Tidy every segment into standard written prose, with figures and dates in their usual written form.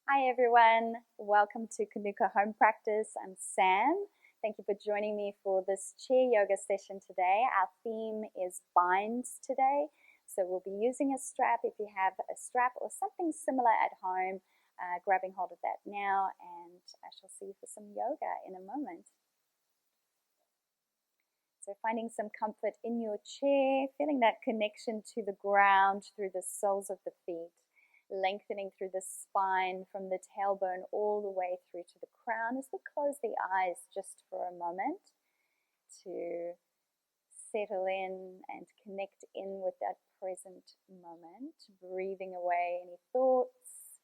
Hi everyone, welcome to Kanuka Home Practice. I'm Sam. Thank you for joining me for this chair yoga session today. Our theme is binds today. So we'll be using a strap. If you have a strap or something similar at home, grabbing hold of that now, and I shall see you for some yoga in a moment. So finding some comfort in your chair, feeling that connection to the ground through the soles of the feet, lengthening through the spine from the tailbone all the way through to the crown as we close the eyes just for a moment to settle in and connect in with that present moment, breathing away any thoughts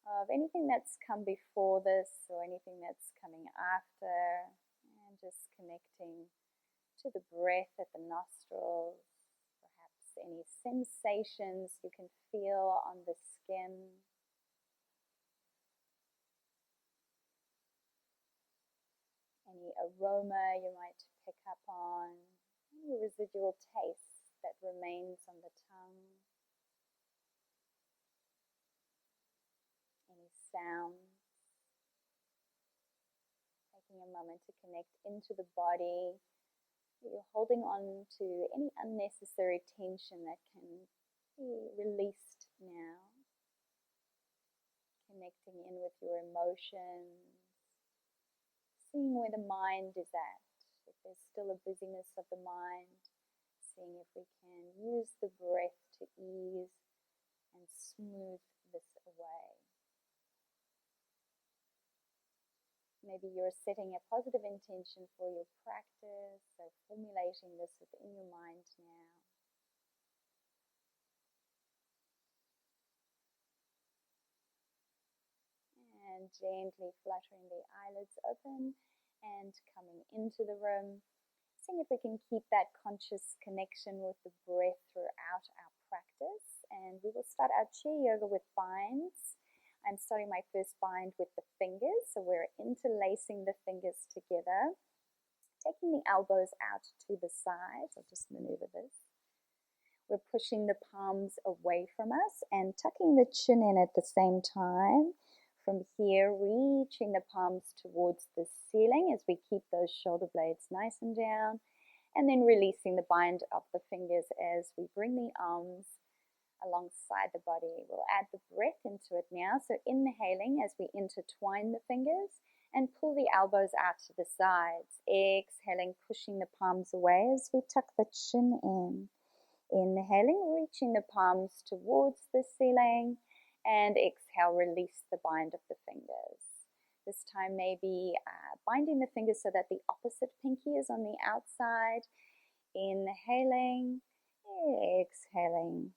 of anything that's come before this or anything that's coming after, and just connecting to the breath at the nostrils, perhaps any sensations you can feel on the skin. Any aroma you might pick up on, any residual taste that remains on the tongue, any sounds. Taking a moment to connect into the body. You're holding on to any unnecessary tension that can be released now. Connecting in with your emotions, seeing where the mind is at. If there's still a busyness of the mind, seeing if we can use the breath to ease and smooth this away. Maybe you're setting a positive intention for your practice, so formulating this within your mind now. And gently fluttering the eyelids open and coming into the room. Seeing if we can keep that conscious connection with the breath throughout our practice. And we will start our chair yoga with binds. I'm starting my first bind with the fingers, so we're interlacing the fingers together, taking the elbows out to the sides. I'll just maneuver this. We're pushing the palms away from us and tucking the chin in at the same time. From here, reaching the palms towards the ceiling as we keep those shoulder blades nice and down, and then releasing the bind of the fingers as we bring the arms alongside the body. We'll add the breath into it now. So inhaling as we intertwine the fingers and pull the elbows out to the sides. Exhaling, pushing the palms away as we tuck the chin in. Inhaling, reaching the palms towards the ceiling, and exhale, release the bind of the fingers. This time maybe binding the fingers so that the opposite pinky is on the outside. Inhaling, exhaling.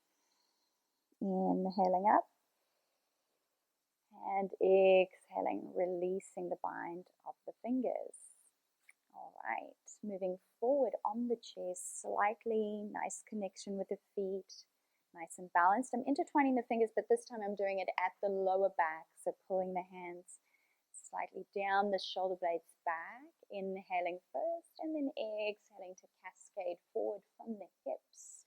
Inhaling up and exhaling, releasing the bind of the fingers. All right, moving forward on the chair slightly, nice connection with the feet, nice and balanced. I'm intertwining the fingers, but this time I'm doing it at the lower back, so pulling the hands slightly down the shoulder blades back, inhaling first and then exhaling to cascade forward from the hips.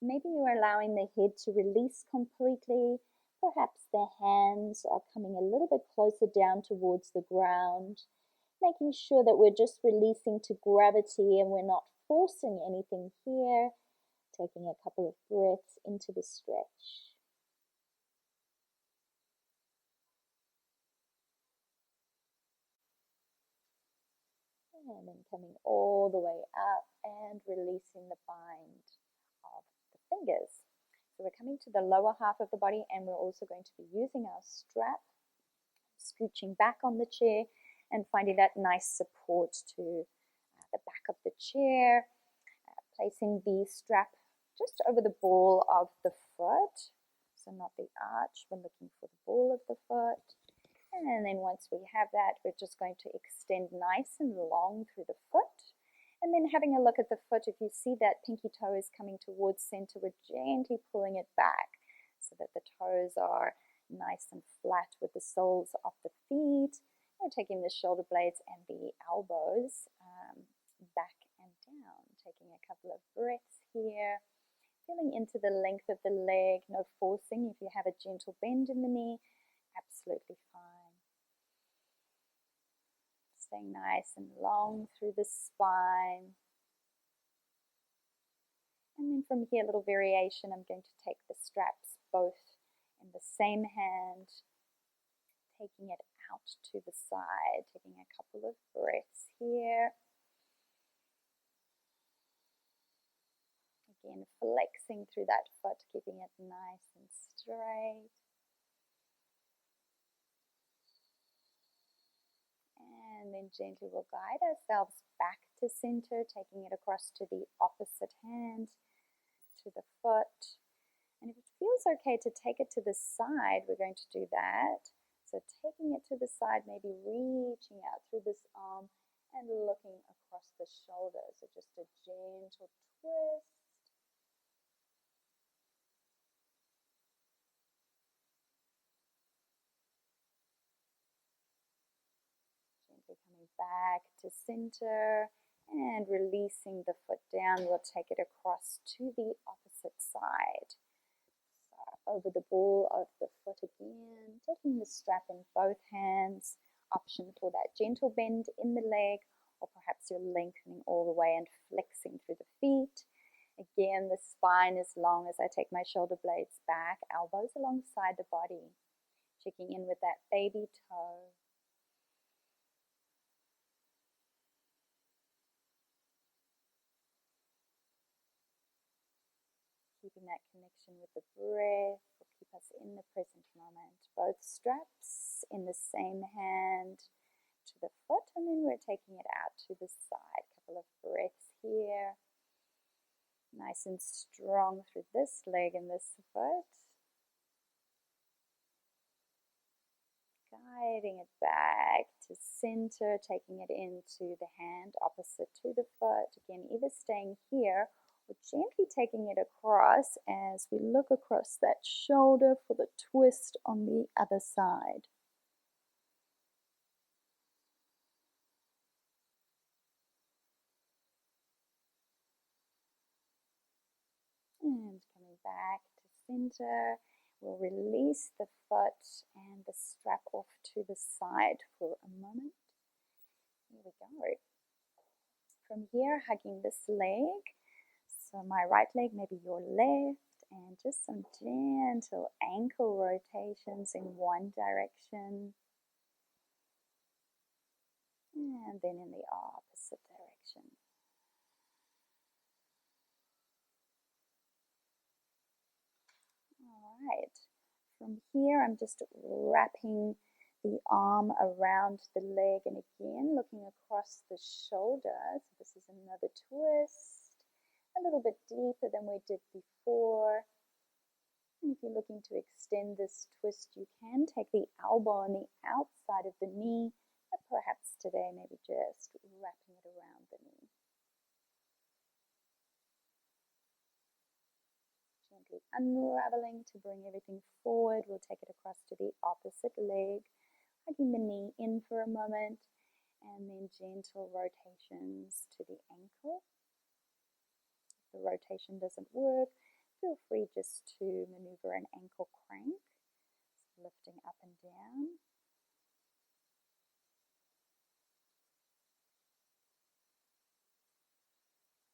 Maybe you're allowing the head to release completely. Perhaps the hands are coming a little bit closer down towards the ground, making sure that we're just releasing to gravity and we're not forcing anything here. Taking a couple of breaths into the stretch. And then coming all the way up and releasing the bind of the fingers. So we're coming to the lower half of the body, and we're also going to be using our strap, scooching back on the chair and finding that nice support to the back of the chair, placing the strap just over the ball of the foot, so not the arch, we're looking for the ball of the foot. And then once we have that, we're just going to extend nice and long through the foot. And then having a look at the foot, if you see that pinky toe is coming towards center, we're gently pulling it back so that the toes are nice and flat with the soles of the feet. We're taking the shoulder blades and the elbows back and down. Taking a couple of breaths here. Feeling into the length of the leg, no forcing. If you have a gentle bend in the knee, absolutely fine. Staying nice and long through the spine. And then from here, a little variation, I'm going to take the straps both in the same hand, taking it out to the side, taking a couple of breaths here. Again, flexing through that foot, keeping it nice and straight. And then gently we'll guide ourselves back to center, taking it across to the opposite hand, to the foot. And if it feels okay to take it to the side, we're going to do that. So taking it to the side, maybe reaching out through this arm and looking across the shoulder. So just a gentle twist. Gently coming back to center and releasing the foot down. We'll take it across to the opposite side. Over the ball of the foot again, taking the strap in both hands, option for that gentle bend in the leg, or perhaps you're lengthening all the way and flexing through the feet. Again, the spine is long as I take my shoulder blades back, elbows alongside the body, checking in with that baby toe. Keeping that connection with the breath will keep us in the present moment. Both straps in the same hand to the foot, and then we're taking it out to the side. A couple of breaths here. Nice and strong through this leg and this foot. Guiding it back to center, taking it into the hand opposite to the foot. Again, either staying here or gently taking it across as we look across that shoulder for the twist on the other side. And coming back to center, we'll release the foot and the strap off to the side for a moment. Here we go. From here, hugging this leg. So my right leg, maybe your left, and just some gentle ankle rotations in one direction. And then in the opposite direction. Alright, from here I'm just wrapping the arm around the leg and again looking across the shoulder. So this is another twist, a little bit deeper than we did before. And if you're looking to extend this twist, you can take the elbow on the outside of the knee, but perhaps today maybe just wrapping it around the knee. Gently unraveling to bring everything forward. We'll take it across to the opposite leg, hugging the knee in for a moment, and then gentle rotations to the ankle. If the rotation doesn't work, feel free just to maneuver an ankle crank, so lifting up and down.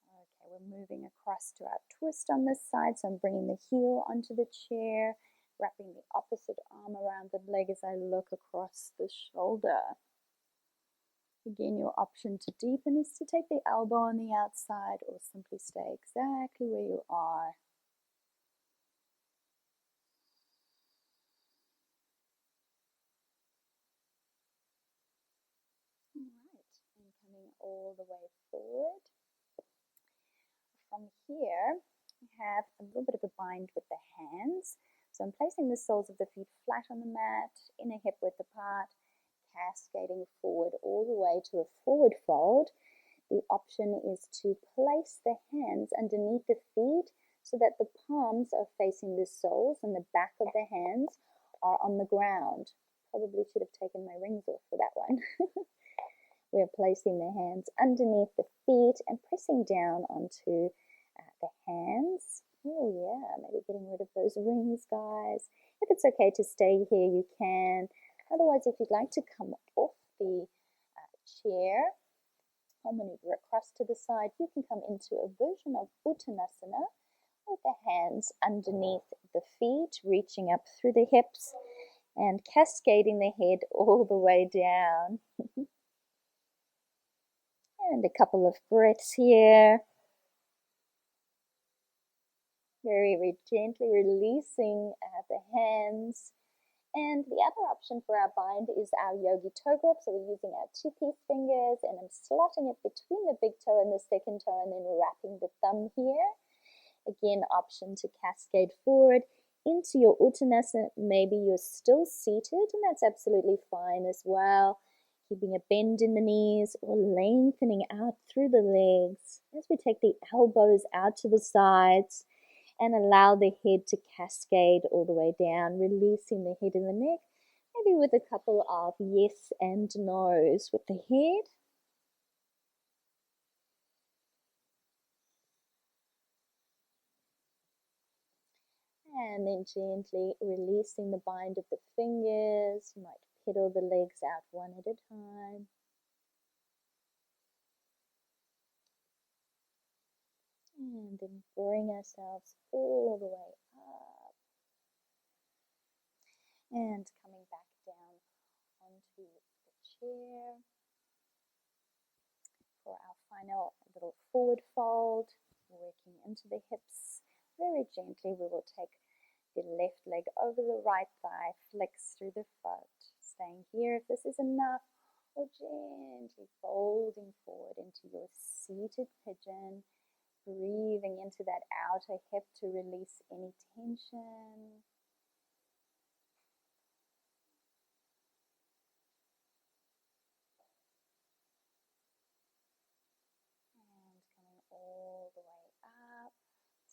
Okay, we're moving across to our twist on this side, so I'm bringing the heel onto the chair, wrapping the opposite arm around the leg as I look across the shoulder. Again, your option to deepen is to take the elbow on the outside or simply stay exactly where you are. Alright, and coming all the way forward. From here, we have a little bit of a bind with the hands. So I'm placing the soles of the feet flat on the mat, in a hip width apart, cascading forward all the way to a forward fold. The option is to place the hands underneath the feet so that the palms are facing the soles and the back of the hands are on the ground. Probably should have taken my rings off for that one. We're placing the hands underneath the feet and pressing down onto the hands. Oh yeah, maybe getting rid of those rings, guys. If it's okay to stay here, you can. Otherwise, if you'd like to come off the chair, I'll maneuver across to the side. You can come into a version of Uttanasana with the hands underneath the feet, reaching up through the hips and cascading the head all the way down. And a couple of breaths here. Very gently releasing the hands. And the other option for our bind is our yogi toe grip. So we're using our two-piece fingers and I'm slotting it between the big toe and the second toe and then wrapping the thumb here. Again, option to cascade forward into your Uttanasana. Maybe you're still seated and that's absolutely fine as well. Keeping a bend in the knees or lengthening out through the legs as we take the elbows out to the sides and allow the head to cascade all the way down, releasing the head and the neck, maybe with a couple of yes and no's with the head. And then gently releasing the bind of the fingers. You might pedal the legs out one at a time. And then bring ourselves all the way up. And coming back down onto the chair for our final little forward fold, working into the hips. Very gently we will take the left leg over the right thigh, flex through the foot, staying here if this is enough, or gently folding forward into your seated pigeon, breathing into that outer hip to release any tension. And coming all the way up,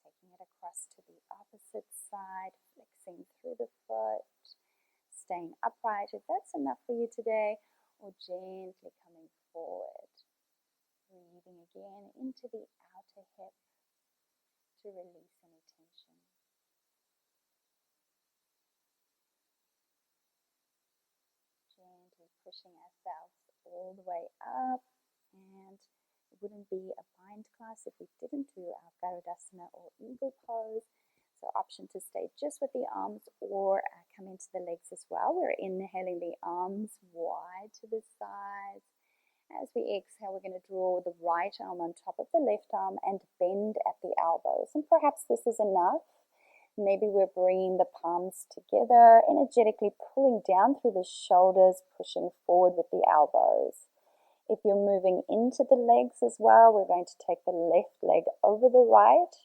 taking it across to the opposite side, flexing through the foot, staying upright if that's enough for you today, or gently coming forward. Breathing again into the outer hip to release any tension. Gently pushing ourselves all the way up, and it wouldn't be a bind class if we didn't do our Garudasana or eagle pose. So option to stay just with the arms or come into the legs as well. We're inhaling the arms wide to the sides. As we exhale, we're going to draw the right arm on top of the left arm and bend at the elbows. And perhaps this is enough. Maybe we're bringing the palms together, energetically pulling down through the shoulders, pushing forward with the elbows. If you're moving into the legs as well, we're going to take the left leg over the right.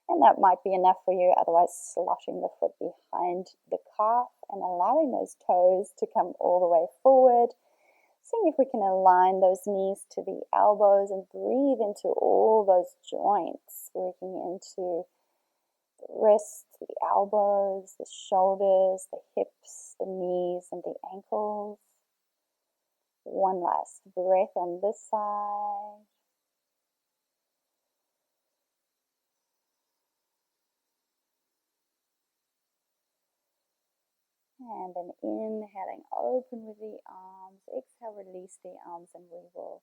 And that might be enough for you. Otherwise, slotting the foot behind the calf and allowing those toes to come all the way forward. Seeing if we can align those knees to the elbows and breathe into all those joints, working into the wrists, the elbows, the shoulders, the hips, the knees, and the ankles. One last breath on this side. And then inhaling, open with the arms. Exhale, release the arms, and we will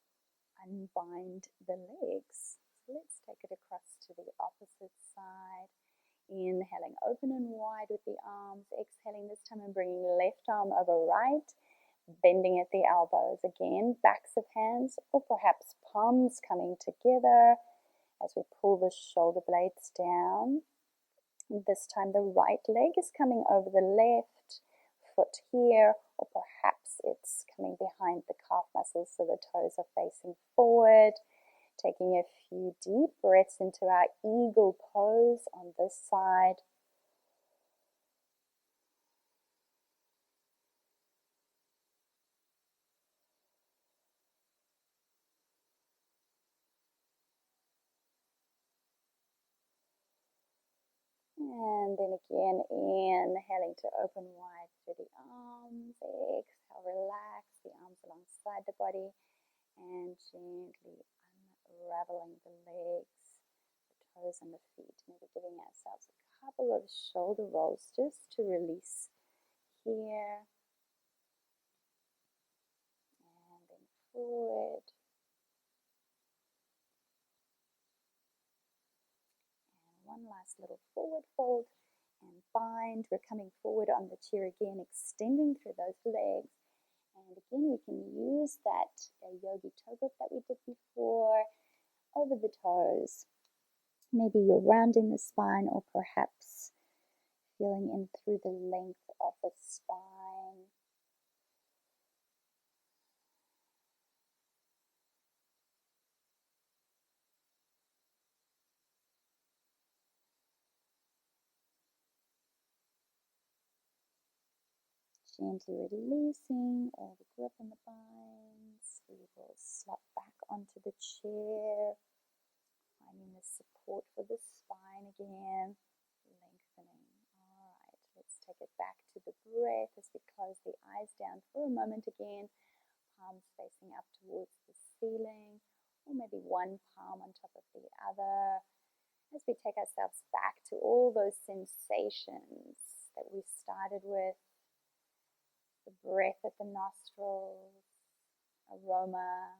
unbind the legs. So let's take it across to the opposite side. Inhaling, open and wide with the arms. Exhaling this time and bringing left arm over right, bending at the elbows. Again, backs of hands or perhaps palms coming together as we pull the shoulder blades down. This time the right leg is coming over the left foot here, or perhaps it's coming behind the calf muscles so the toes are facing forward. Taking a few deep breaths into our eagle pose on this side. And then again, inhaling to open wide through the arms. Exhale, relax the arms alongside the body and gently unraveling the legs, the toes and the feet. Maybe giving ourselves a couple of shoulder rolls just to release here. And then forward. And one last little forward fold and bind. We're coming forward on the chair again, extending through those legs. And again, we can use that yogi toe grip that we did before over the toes. Maybe you're rounding the spine or perhaps feeling in through the length of the spine. Gently releasing all the grip in the binds. We will slot back onto the chair, finding the support for the spine again, lengthening. Alright, let's take it back to the breath as we close the eyes down for a moment again, palms facing up towards the ceiling, or maybe one palm on top of the other, as we take ourselves back to all those sensations that we started with. The breath at the nostrils, aroma,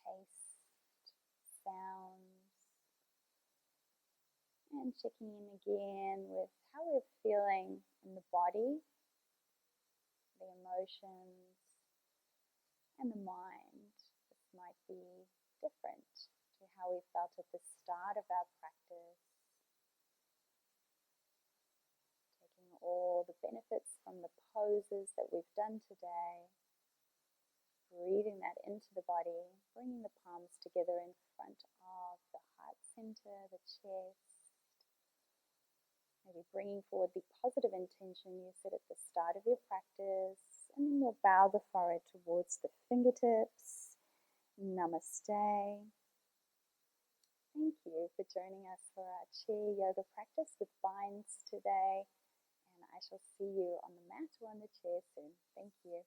taste, sounds, and checking in again with how we're feeling in the body, the emotions, and the mind. This might be different to how we felt at the start of our practice. All the benefits from the poses that we've done today, breathing that into the body, bringing the palms together in front of the heart center, the chest, maybe bringing forward the positive intention you set at the start of your practice, and then we'll bow the forehead towards the fingertips. Namaste. Thank you for joining us for our chair yoga practice with binds today. I shall see you on the mat or on the chair soon. Thank you.